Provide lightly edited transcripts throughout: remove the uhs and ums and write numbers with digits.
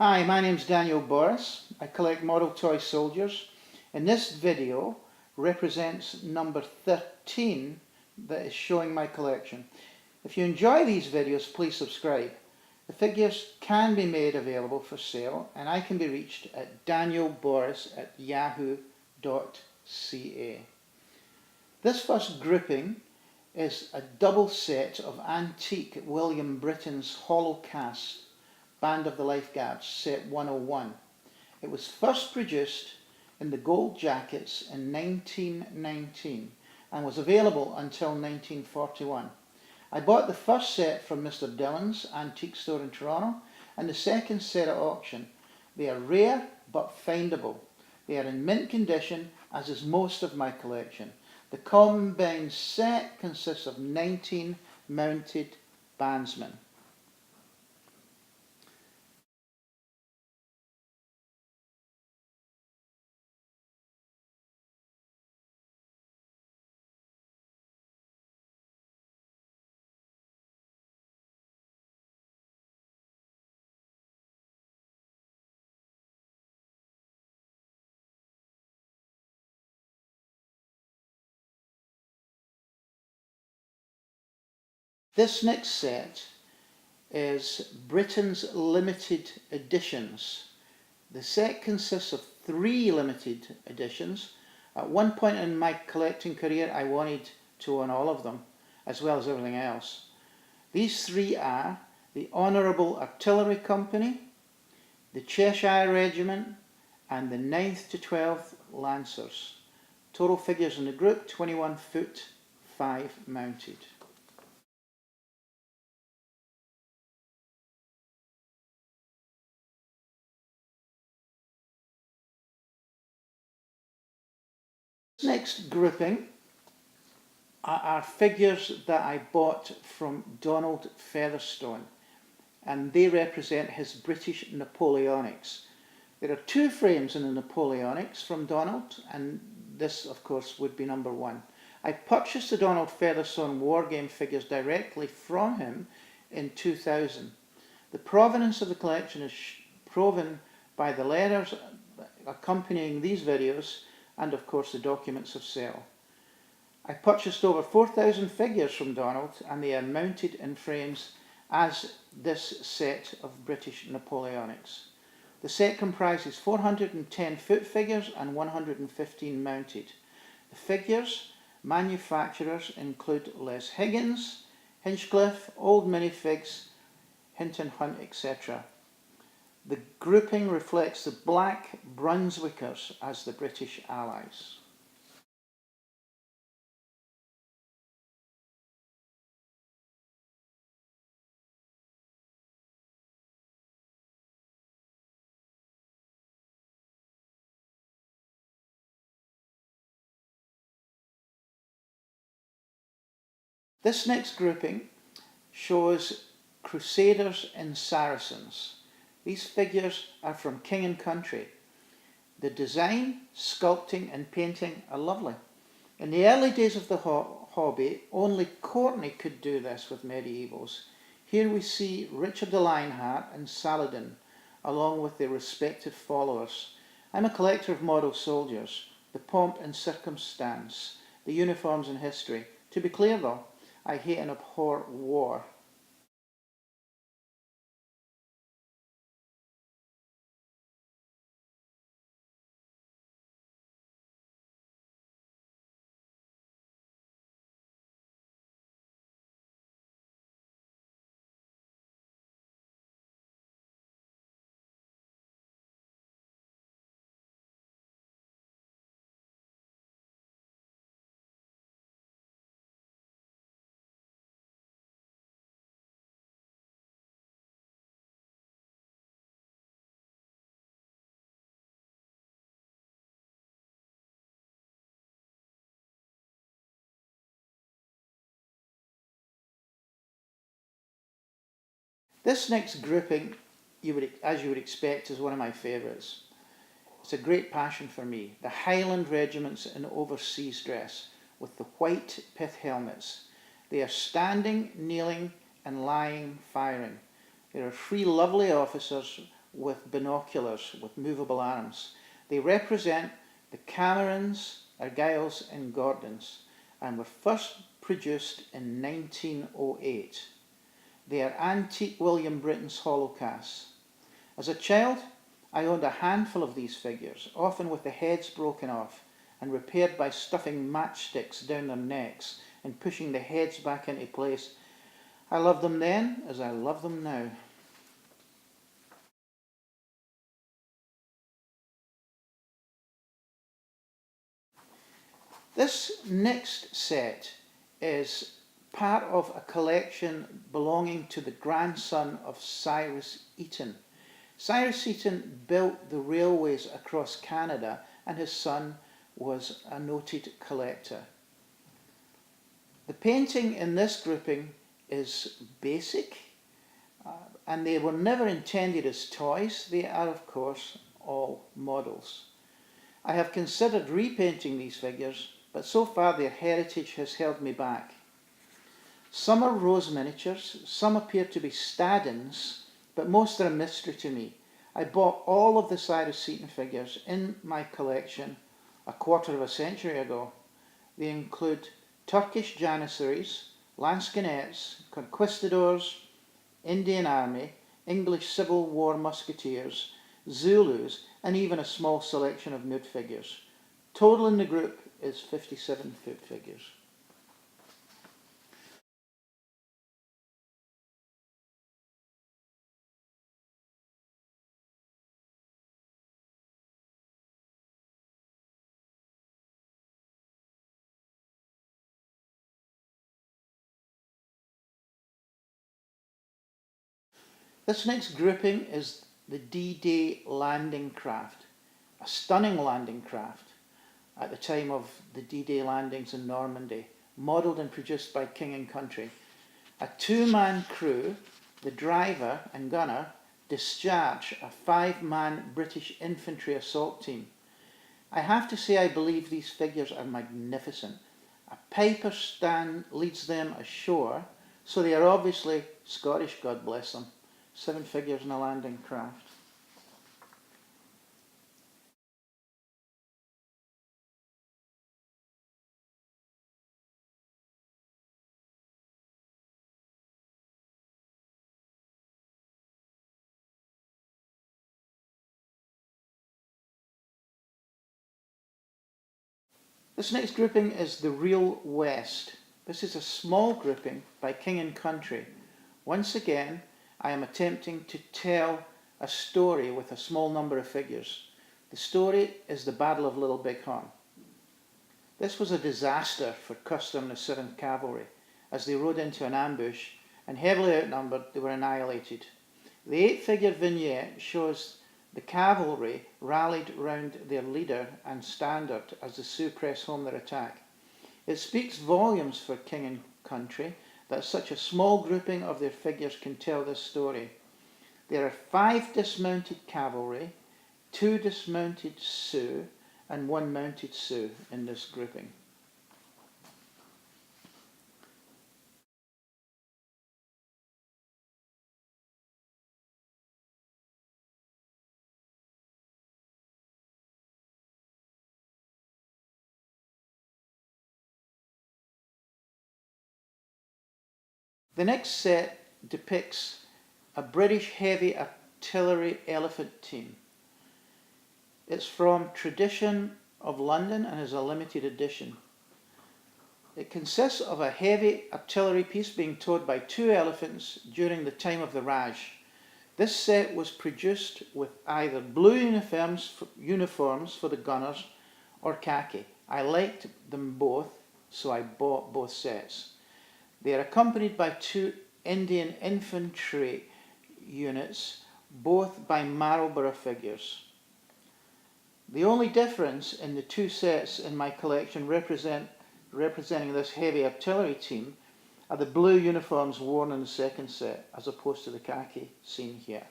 Hi, my name's Daniel Borris. I collect model toy soldiers, and this video represents number 13 that is showing my collection. If you enjoy these videos, please subscribe. The figures can be made available for sale, and I can be reached at danielborris@yahoo.ca. This first grouping is a double set of antique William Britton's hollow cast Band of the Life Guards, set 101. It was first produced in the gold jackets in 1919 and was available until 1941. I bought the first set from Mr. Dillon's antique store in Toronto and the second set at auction. They are rare but findable. They are in mint condition, as is most of my collection. The combined set consists of 19 mounted bandsmen. This next set is Britain's limited editions. The set consists of 3 limited editions. At one point in my collecting career, I wanted to own all of them, as well as everything else. These 3 are the Honourable Artillery Company, the Cheshire Regiment, and the 9th to 12th Lancers. Total figures in the group, 21 foot, 5 mounted. Next grouping are figures that I bought from Donald Featherstone, and they represent his British Napoleonics. There are 2 frames in the Napoleonics from Donald, and this of course would be number 1. I purchased the Donald Featherstone Wargame figures directly from him in 2000. The provenance of the collection is proven by the letters accompanying these videos and of course the documents of sale. I purchased over 4,000 figures from Donald, and they are mounted in frames as this set of British Napoleonics. The set comprises 410 foot figures and 115 mounted. The figures manufacturers include Les Higgins, Hinchcliffe, Old Minifigs, Hinton Hunt, etc. The grouping reflects the Black Brunswickers as the British Allies. This next grouping shows Crusaders and Saracens. These figures are from King and Country. The design, sculpting and painting are lovely. In the early days of the hobby, only Courtney could do this with medievals. Here we see Richard the Lionheart and Saladin, along with their respective followers. I'm a collector of model soldiers, the pomp and circumstance, the uniforms and history. To be clear though, I hate and abhor war. This next grouping, as you would expect, is one of my favourites. It's a great passion for me. The Highland regiments in overseas dress with the white pith helmets. They are standing, kneeling and lying firing. There are 3 lovely officers with binoculars with movable arms. They represent the Camerons, Argyles and Gordons and were first produced in 1908. They are antique William Britton's hollow casts. As a child, I owned a handful of these figures, often with the heads broken off and repaired by stuffing matchsticks down their necks and pushing the heads back into place. I loved them then as I love them now. This next set is part of a collection belonging to the grandson of Cyrus Eaton. Cyrus Eaton built the railways across Canada and his son was a noted collector. The painting in this grouping is basic and they were never intended as toys. They are, of course, all models. I have considered repainting these figures, but so far their heritage has held me back. Some are rose miniatures, some appear to be Stadins, but most are a mystery to me. I bought all of the Cyrus Eaton figures in my collection a quarter of a century ago. They include Turkish Janissaries, Lansquenets, Conquistadors, Indian Army, English Civil War Musketeers, Zulus, and even a small selection of nude figures. Total in the group is 57 foot figures. This next grouping is the D-Day landing craft, a stunning landing craft at the time of the D-Day landings in Normandy, modelled and produced by King and Country. A two-man crew, the driver and gunner, discharge a five-man British infantry assault team. I have to say I believe these figures are magnificent. A piper stand leads them ashore, so they are obviously Scottish, God bless them. 7 figures in a landing craft. This next grouping is the Real West. This is a small grouping by King and Country. Once again, I am attempting to tell a story with a small number of figures. The story is the Battle of Little Bighorn. This was a disaster for Custer and the 7th Cavalry. As they rode into an ambush and heavily outnumbered, they were annihilated. The 8-figure vignette shows the cavalry rallied round their leader and standard as the Sioux press home their attack. It speaks volumes for King and Country that such a small grouping of their figures can tell this story. There are 5 dismounted cavalry, 2 dismounted Sioux, and 1 mounted Sioux in this grouping. The next set depicts a British heavy artillery elephant team. It's from Tradition of London and is a limited edition. It consists of a heavy artillery piece being towed by 2 elephants during the time of the Raj. This set was produced with either blue uniforms for the gunners or khaki. I liked them both, so I bought both sets. They are accompanied by 2 Indian infantry units, both by Marlborough figures. The only difference in the 2 sets in my collection representing this heavy artillery team are the blue uniforms worn in the second set, as opposed to the khaki seen here.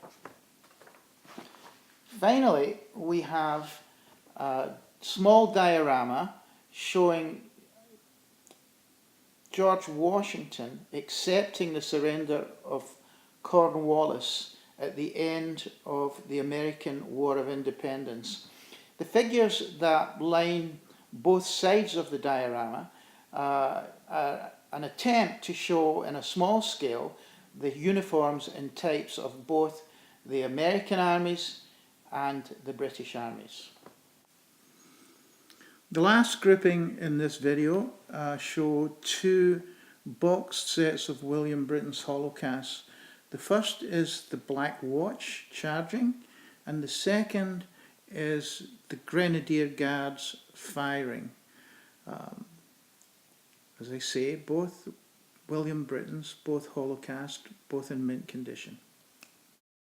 Finally, we have a small diorama showing George Washington accepting the surrender of Cornwallis at the end of the American War of Independence. The figures that line both sides of the diorama are an attempt to show in a small scale the uniforms and types of both the American armies and the British armies. The last grouping in this video show two boxed sets of William Britain's holocasts. The first is the Black Watch charging, and the second is the Grenadier Guards firing. As I say, both William Britain's, both holocaust, both in mint condition.